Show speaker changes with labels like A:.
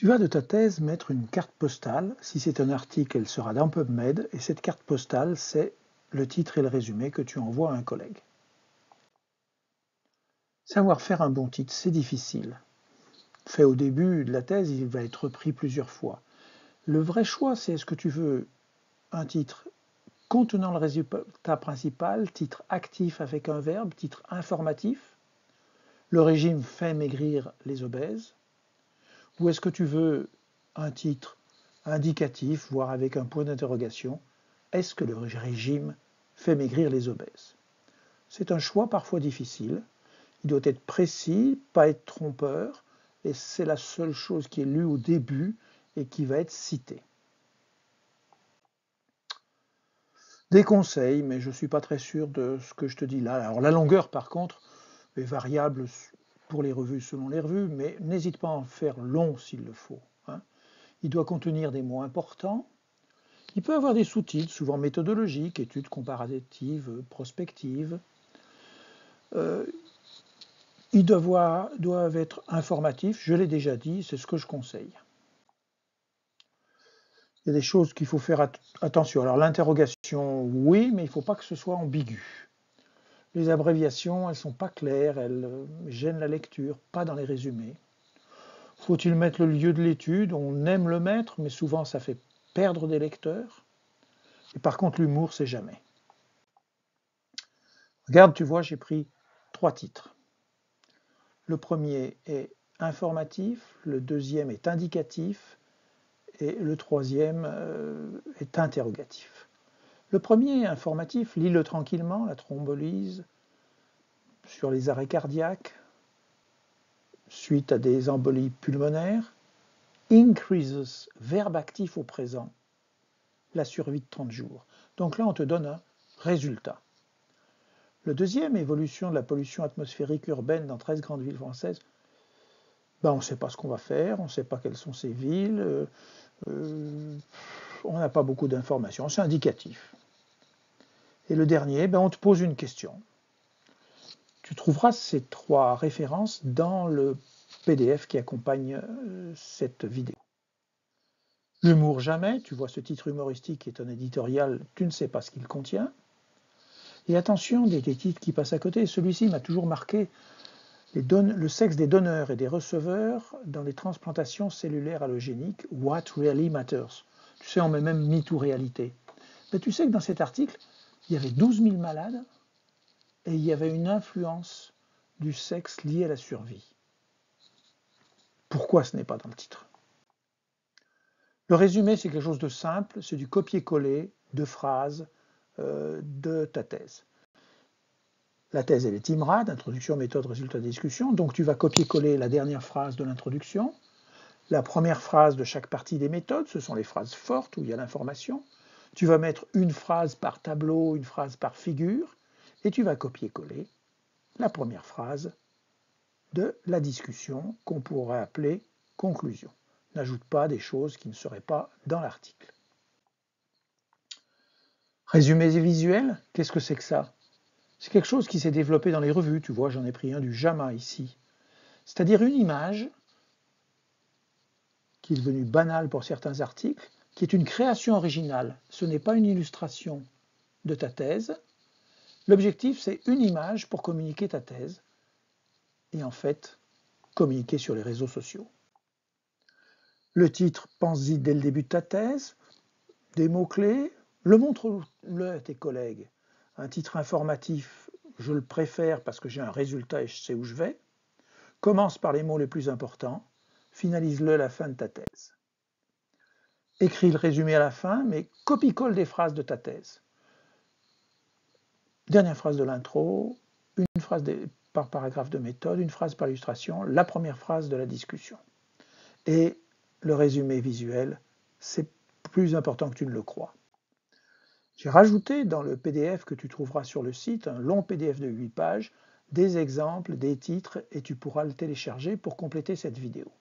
A: Tu vas de ta thèse mettre une carte postale. Si c'est un article, elle sera dans PubMed, et cette carte postale, c'est le titre et le résumé que tu envoies à un collègue. Savoir faire un bon titre, c'est difficile. Fait au début de la thèse, il va être repris plusieurs fois. Le vrai choix, c'est est-ce que tu veux un titre contenant le résultat principal, titre actif avec un verbe, titre informatif, le régime fait maigrir les obèses, ou est-ce que tu veux un titre indicatif, voire avec un point d'interrogation, est-ce que le régime fait maigrir les obèses? C'est un choix parfois difficile, il doit être précis, pas être trompeur, et c'est la seule chose qui est lue au début et qui va être citée. Des conseils, mais je ne suis pas très sûr de ce que je te dis là. Alors la longueur, par contre, est variable pour les revues selon les revues, mais n'hésite pas à en faire long s'il le faut. Il doit contenir des mots importants. Il peut avoir des sous-titres, souvent méthodologiques, études comparatives, prospectives. Ils doivent être informatifs, je l'ai déjà dit, c'est ce que je conseille. Il y a des choses qu'il faut faire attention. Alors l'interrogation, oui, mais il ne faut pas que ce soit ambigu. Les abréviations, elles ne sont pas claires, elles gênent la lecture, pas dans les résumés. Faut-il mettre le lieu de l'étude? On aime le mettre, mais souvent ça fait perdre des lecteurs. Et par contre, l'humour, c'est jamais. Regarde, tu vois, j'ai pris 3 titres. Le premier est informatif, le deuxième est indicatif, et le troisième est interrogatif. Le premier, informatif, lis-le tranquillement, la thrombolyse, sur les arrêts cardiaques, suite à des embolies pulmonaires, increases, verbe actif au présent, la survie de 30 jours. Donc là, on te donne un résultat. Le deuxième, évolution de la pollution atmosphérique urbaine dans 13 grandes villes françaises, on ne sait pas ce qu'on va faire, on ne sait pas quelles sont ces villes, on n'a pas beaucoup d'informations, c'est indicatif. Et le dernier, on te pose une question. Tu trouveras ces 3 références dans le PDF qui accompagne cette vidéo. L'humour jamais, tu vois ce titre humoristique qui est un éditorial, tu ne sais pas ce qu'il contient. Et attention, des titres qui passent à côté, celui-ci m'a toujours marqué, le sexe des donneurs et des receveurs dans les transplantations cellulaires allogéniques, what really matters. Tu sais, on met même MeToo-réalité. Mais tu sais que dans cet article, il y avait 12 000 malades et il y avait une influence du sexe liée à la survie. Pourquoi ce n'est pas dans le titre? Le résumé, c'est quelque chose de simple, c'est du copier-coller de phrases de ta thèse. La thèse, elle est IMRAD, introduction, méthode, résultat, discussion. Donc tu vas copier-coller la dernière phrase de l'introduction, la première phrase de chaque partie des méthodes, ce sont les phrases fortes où il y a l'information. Tu vas mettre une phrase par tableau, une phrase par figure, et tu vas copier-coller la première phrase de la discussion qu'on pourrait appeler conclusion. N'ajoute pas des choses qui ne seraient pas dans l'article. Résumés et visuels, qu'est-ce que c'est que ça? C'est quelque chose qui s'est développé dans les revues, tu vois, j'en ai pris un du JAMA ici. C'est-à-dire une image qui est devenue banale pour certains articles, qui est une création originale. Ce n'est pas une illustration de ta thèse. L'objectif, c'est une image pour communiquer ta thèse et en fait, communiquer sur les réseaux sociaux. Le titre, pense-y dès le début de ta thèse, des mots-clés, montre-le à tes collègues. Un titre informatif, je le préfère parce que j'ai un résultat et je sais où je vais. Commence par les mots les plus importants, finalise-le à la fin de ta thèse. Écris le résumé à la fin, mais copie-colle des phrases de ta thèse. Dernière phrase de l'intro, une phrase par paragraphe de méthode, une phrase par illustration, la première phrase de la discussion. Et le résumé visuel, c'est plus important que tu ne le crois. J'ai rajouté dans le PDF que tu trouveras sur le site, un long PDF de 8 pages, des exemples, des titres, et tu pourras le télécharger pour compléter cette vidéo.